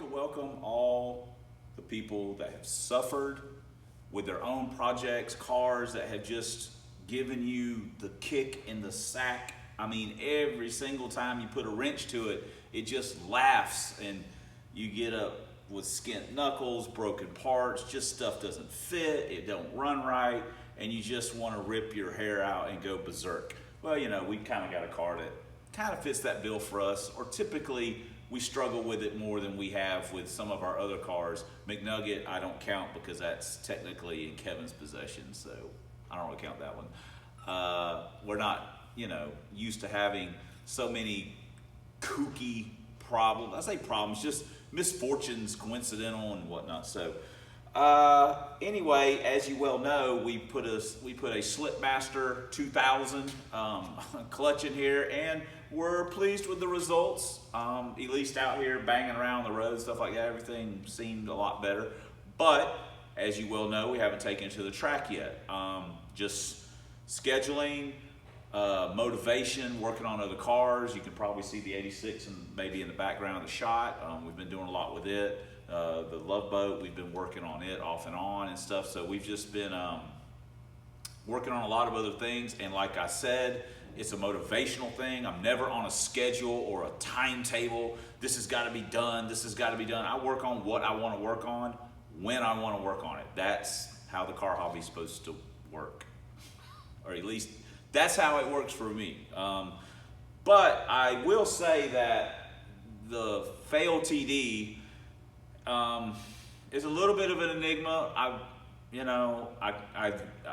to welcome all the people that have suffered with their own projects, cars that have just given you the kick in the sack. I mean, every single time you put a wrench to it, it just laughs and you get up with skint knuckles, broken parts, just stuff doesn't fit, it don't run right, and you just want to rip your hair out and go berserk. Well, you know, we kind of got a car that kind of fits that bill for us, or typically we struggle with it more than we have with some of our other cars. McNugget, I don't count because that's technically in Kevin's possession, so I don't really count that one. We're not, you know, used to having so many kooky problems. I say problems, just misfortunes, coincidental and whatnot. So anyway, as you well know, we put a Slipmaster 2000 clutch in here, and we're pleased with the results. At least out here banging around the road, stuff like that, everything seemed a lot better. But as you well know, we haven't taken it to the track yet. Just scheduling, motivation, working on other cars. You can probably see the 86 and maybe in the background of the shot. We've been doing a lot with it. The Love Boat, we've been working on it off and on and stuff. So we've just been working on a lot of other things. And like I said, it's a motivational thing. I'm never on a schedule or a timetable. This has got to be done. This has got to be done. I work on what I want to work on when I want to work on it. That's how the car hobby is supposed to work. Or at least that's how it works for me. But I will say that the FaiLTD is a little bit of an enigma.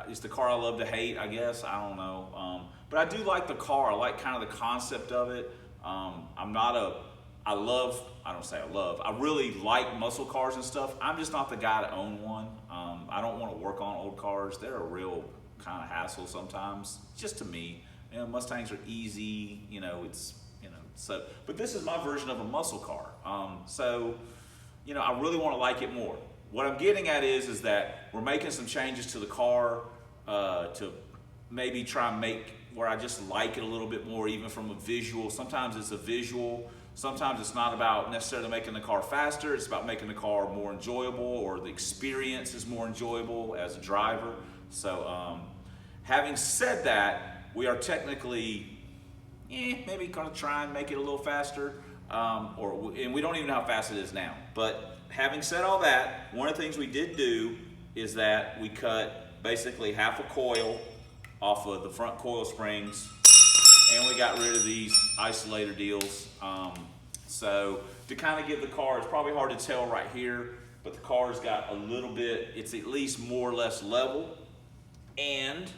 It's the car I love to hate, I guess. I don't know. But I do like the car. I like kind of the concept of it. I really like muscle cars and stuff. I'm just not the guy to own one. I don't want to work on old cars. They're a real kind of hassle sometimes, just to me. You know, Mustangs are easy, but this is my version of a muscle car. I really want to like it more. What I'm getting at is that we're making some changes to the car to maybe try and make where I just like it a little bit more, even from a visual. Sometimes it's a visual. Sometimes it's not about necessarily making the car faster. It's about making the car more enjoyable, or the experience is more enjoyable as a driver. So having said that, we are technically maybe going to try and make it a little faster. And we don't even know how fast it is now. But having said all that, one of the things we did do is that we cut basically half a coil off of the front coil springs, and we got rid of these isolator deals. So to kind of give the car, it's probably hard to tell right here, but the car's got a little bit, it's at least more or less level. And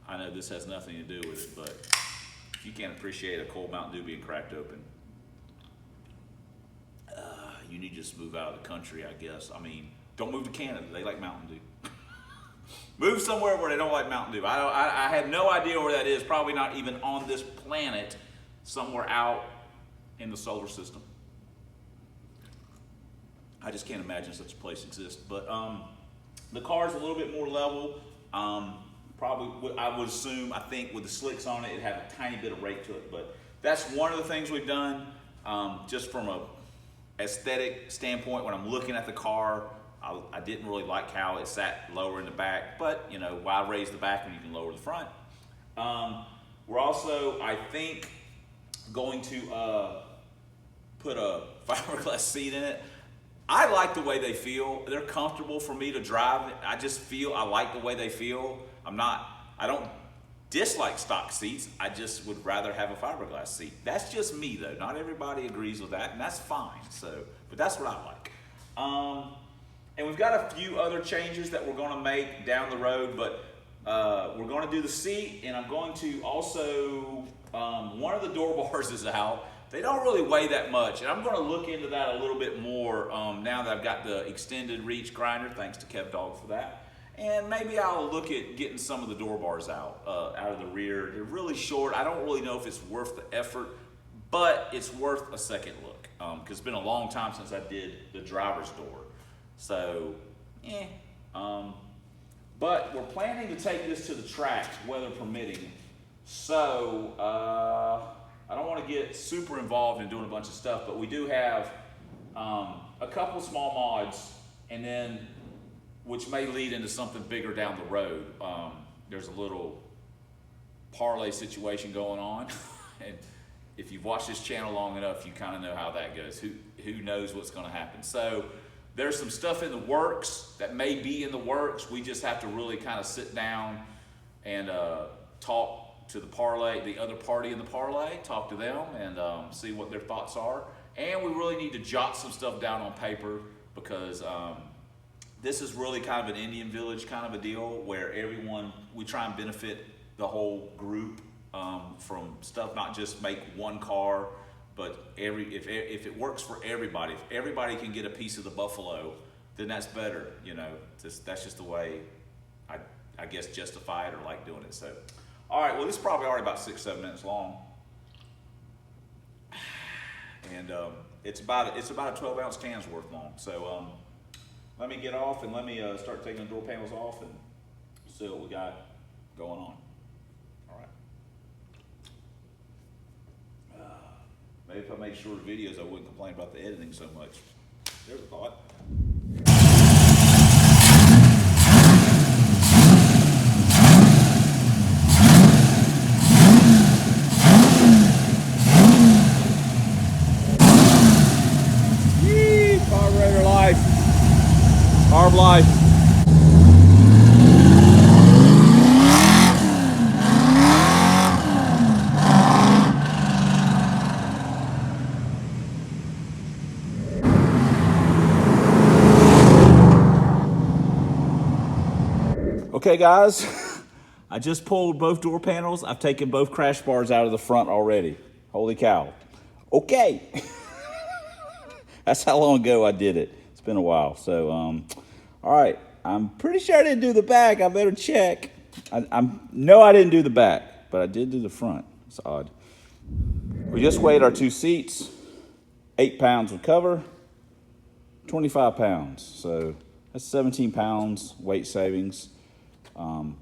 I know this has nothing to do with it, but if you can't appreciate a cold Mountain Dew being cracked open, you need to just move out of the country, I guess. I mean, don't move to Canada. They like Mountain Dew. Move somewhere where they don't like Mountain Dew. I have no idea where that is. Probably not even on this planet. Somewhere out in the solar system. I just can't imagine such a place exists. But the car's a little bit more level. Probably, I would assume, I think with the slicks on it, it'd have a tiny bit of rake to it. But that's one of the things we've done. Just from a aesthetic standpoint, when I'm looking at the car, I didn't really like how it sat lower in the back, but why raise the back when you can lower the front? We're also, I think, going to put a fiberglass seat in it. I like the way they feel. They're comfortable for me to drive. I just feel I like the way they feel. I don't dislike stock seats. I just would rather have a fiberglass seat. That's just me though. Not everybody agrees with that, and that's fine. But that's what I like. And we've got a few other changes that we're going to make down the road, but we're going to do the seat, and I'm going to also, one of the door bars is out. They don't really weigh that much, and I'm going to look into that a little bit more now that I've got the extended reach grinder, thanks to Kev Dog for that. And maybe I'll look at getting some of the door bars out of the rear. They're really short. I don't really know if it's worth the effort, but it's worth a second look, because it's been a long time since I did the driver's door. So, but we're planning to take this to the track, weather permitting. So, I don't want to get super involved in doing a bunch of stuff, but we do have couple small mods, and then, which may lead into something bigger down the road. There's a little parlay situation going on, and if you've watched this channel long enough, you kind of know how that goes. Who knows what's going to happen? So there's some stuff in the works that may be in the works. We just have to really kind of sit down and talk to the parlay, the other party in the parlay, talk to them and see what their thoughts are. And we really need to jot some stuff down on paper, because this is really kind of an Indian village kind of a deal where we try and benefit the whole group from stuff, not just make one car, but if it works for everybody, if everybody can get a piece of the buffalo, then that's better, you know. That's just the way I guess justify it or like doing it. So, all right, well, this is probably already about 6-7 minutes long, and it's about a 12-ounce can's worth long. So let me get off and let me start taking the door panels off and see what we got going on. All right. Maybe if I made shorter videos, I wouldn't complain about the editing so much. There's a thought. Yee, carburetor life. Carb life. Okay guys, I just pulled both door panels. I've taken both crash bars out of the front already. Holy cow. Okay. That's how long ago I did it. It's been a while. So, all right. I'm pretty sure I didn't do the back. I better check. No, I didn't do the back, but I did do the front. It's odd. We just weighed our two seats. 8 pounds would cover, 25 pounds. So that's 17 pounds weight savings.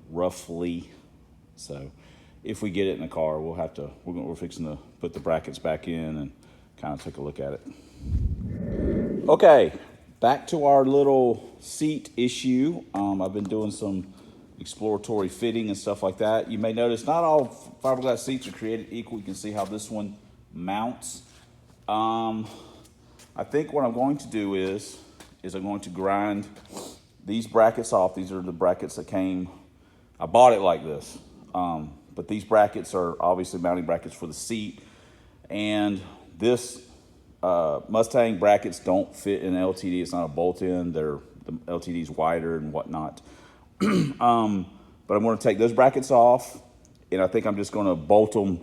Roughly. So if we get it in the car, we're fixing to put the brackets back in and kind of take a look at it. Okay, back to our little seat issue. I've been doing some exploratory fitting and stuff like that. You may notice not all fiberglass seats are created equal. You can see how this one mounts. I think what I'm going to do is I'm going to grind these brackets off. These are the brackets that came, I bought it like this. But these brackets are obviously mounting brackets for the seat. And this Mustang brackets don't fit in LTD. It's not a bolt-in. The LTD's wider and whatnot. But I'm going to take those brackets off, and I think I'm just going to bolt them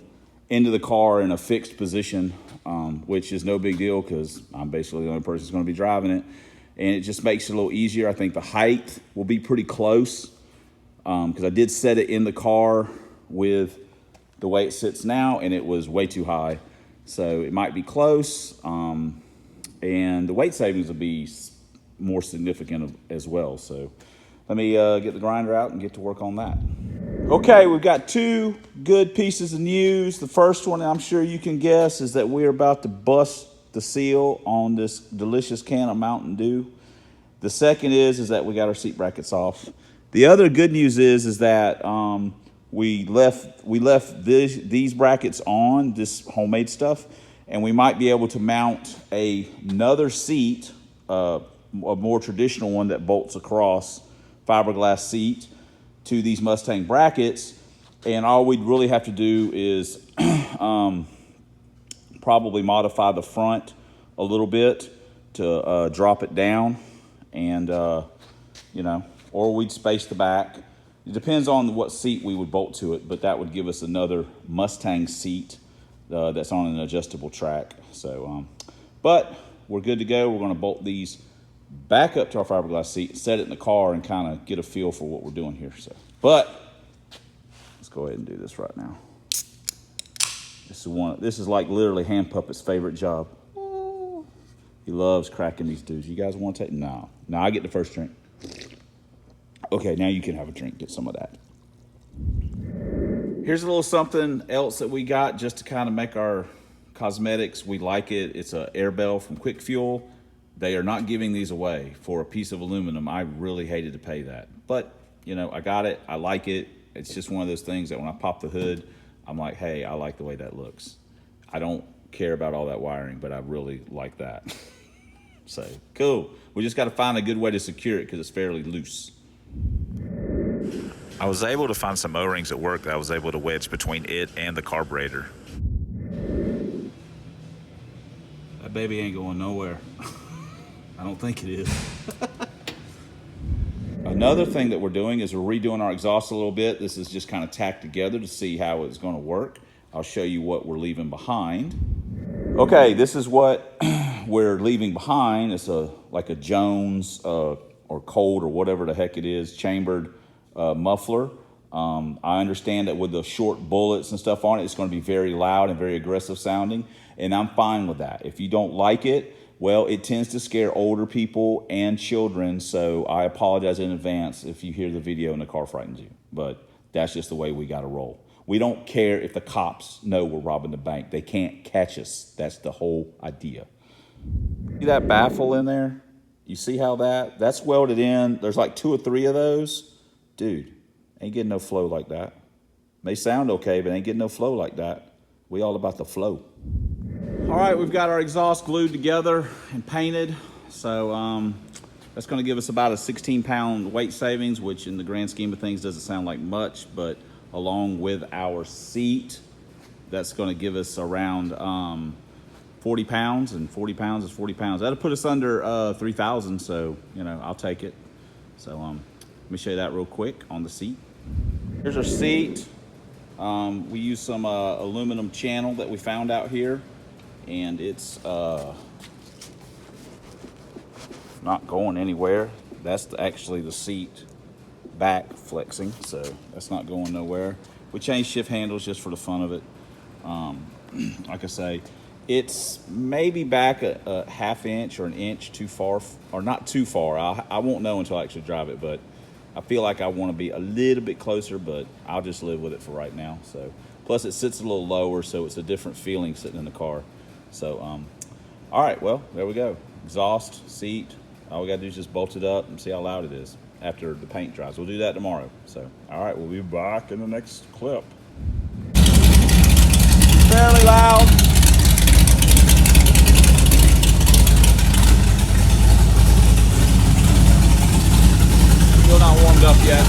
into the car in a fixed position, which is no big deal because I'm basically the only person who's going to be driving it. And it just makes it a little easier. I think the height will be pretty close because I did set it in the car with the way it sits now, and it was way too high. So it might be close, and the weight savings will be more significant as well. So let me get the grinder out and get to work on that. Okay, we've got two good pieces of news. The first one, I'm sure you can guess, is that we're about to bust the seal on this delicious can of Mountain Dew. The second is that we got our seat brackets off. The other good news is that we left these brackets on, this homemade stuff, and we might be able to mount another seat, a more traditional one that bolts across, fiberglass seat, to these Mustang brackets. And all we'd really have to do is probably modify the front a little bit to drop it down, and or we'd space the back. It depends on what seat we would bolt to it, but that would give us another Mustang seat that's on an adjustable track. So, but we're good to go. We're going to bolt these back up to our fiberglass seat, set it in the car, and kind of get a feel for what we're doing here. So, but let's go ahead and do this right now. This is like literally Hand Puppet's favorite job. He loves cracking these dudes. You guys want to take? No, I get the first drink. Okay, now you can have a drink. Get some of that. Here's a little something else that we got just to kind of make our cosmetics. We like it. It's an air bell from Quick Fuel. They are not giving these away for a piece of aluminum. I really hated to pay that. But, you know, I got it. I like it. It's just one of those things that when I pop the hood, I'm like, hey, I like the way that looks. I don't care about all that wiring, but I really like that. So, cool. We just got to find a good way to secure it because it's fairly loose. I was able to find some O-rings at work that I was able to wedge between it and the carburetor. That baby ain't going nowhere. I don't think it is. Another thing that we're doing is we're redoing our exhaust a little bit. This is just kind of tacked together to see how it's going to work. I'll show you what we're leaving behind. Okay, this is what we're leaving behind. It's like a Jones or Colt or whatever the heck it is, chambered muffler. I understand that with the short bullets and stuff on it, it's going to be very loud and very aggressive sounding, and I'm fine with that. If you don't like it, well, it tends to scare older people and children, so I apologize in advance if you hear the video and the car frightens you, but that's just the way we got to roll. We don't care if the cops know we're robbing the bank. They can't catch us. That's the whole idea. See that baffle in there? You see how that's welded in? There's like 2 or 3 of those. Dude, ain't getting no flow like that. May sound okay, but ain't getting no flow like that. We all about the flow. All right, we've got our exhaust glued together and painted. So that's gonna give us about a 16-pound weight savings, which in the grand scheme of things doesn't sound like much, but along with our seat, that's gonna give us around 40 pounds, and 40 pounds is 40 pounds. That'll put us under 3,000, so, you know, I'll take it. So let me show you that real quick on the seat. Here's our seat. We use some aluminum channel that we found out here, and it's not going anywhere. That's actually the seat back flexing, so that's not going nowhere. We changed shift handles just for the fun of it. Like I say, it's maybe back a ½ inch or an inch too far, or not too far. I won't know until I actually drive it, but I feel like I want to be a little bit closer, but I'll just live with it for right now. So, plus it sits a little lower, so it's a different feeling sitting in the car. So, all right, well, there we go. Exhaust, seat. All we got to do is just bolt it up and see how loud it is after the paint dries. We'll do that tomorrow. So, all right, we'll be back in the next clip. Fairly loud. Still not warmed up yet.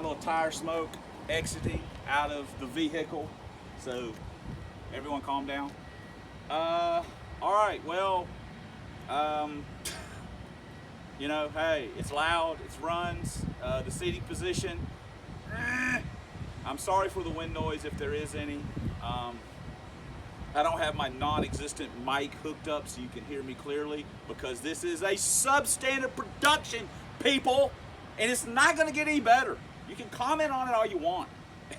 little tire smoke exiting out of the vehicle. So everyone calm down. All right, well, you know, hey, it's loud, it runs, the seating position. I'm sorry for the wind noise if there is any. I don't have my non-existent mic hooked up so you can hear me clearly, because this is a substandard production, people, and it's not going to get any better. You can comment on it all you want.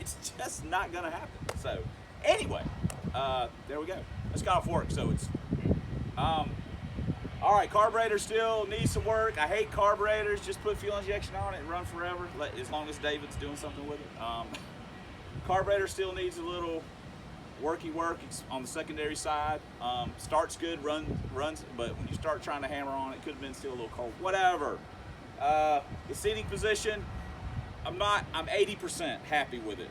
It's just not going to happen. So anyway, there we go. It's got off work, so it's all right. Carburetor still needs some work. I hate carburetors. Just put fuel injection on it and run forever, as long as David's doing something with it. Carburetor still needs a little work. It's on the secondary side. Starts good, runs, but when you start trying to hammer on it, could have been still a little cold. Whatever. The seating position, I'm 80% happy with it.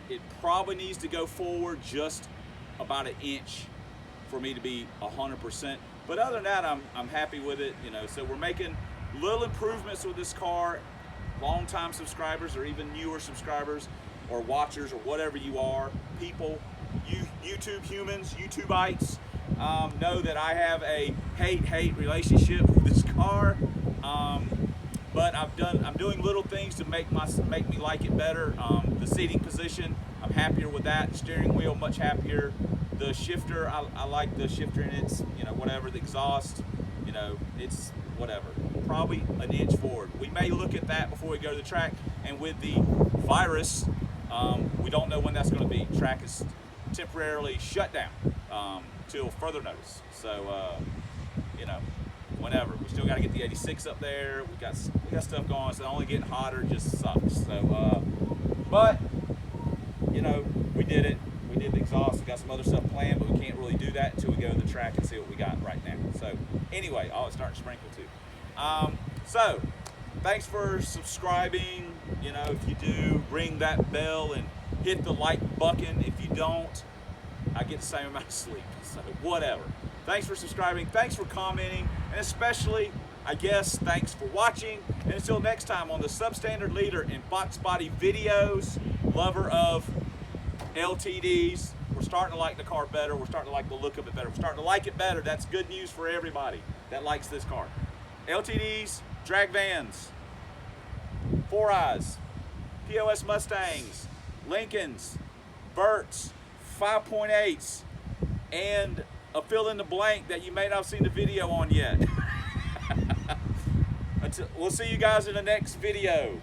It probably needs to go forward just about an inch for me to be 100%. But other than that, I'm happy with it. You know, so we're making little improvements with this car. Long-time subscribers, or even newer subscribers, or watchers, or whatever you are, people, you YouTube humans, YouTubeites, know that I have a hate relationship with this car. But I'm doing little things to make me like it better. The seating position, I'm happier with that. The steering wheel, much happier. The shifter, I like the shifter, and it's, you know, whatever. The exhaust, you know, it's whatever. Probably an inch forward. We may look at that before we go to the track. And with the virus, we don't know when that's going to be. Track is temporarily shut down till further notice. So, you know, whenever. We still got to get the 86 up there. We got stuff going. So only getting hotter just sucks. So, but you know, we did it. We did the exhaust. We got some other stuff planned, but we can't really do that until we go to the track and see what we got right now. So anyway, it's starting to sprinkle too. So thanks for subscribing. You know, if you do, ring that bell and hit the like button. If you don't, I get the same amount of sleep. So whatever. Thanks for subscribing. Thanks for commenting. And especially, I guess, thanks for watching. And until next time on the Substandard Leader in Box Body Videos, lover of LTDs. We're starting to like the car better. We're starting to like the look of it better. We're starting to like it better. That's good news for everybody that likes this car. LTDs, drag vans, 4Eyes, POS Mustangs, Lincolns, Burts, 5.8s, and a fill in the blank that you may not have seen the video on yet. We'll see you guys in the next video.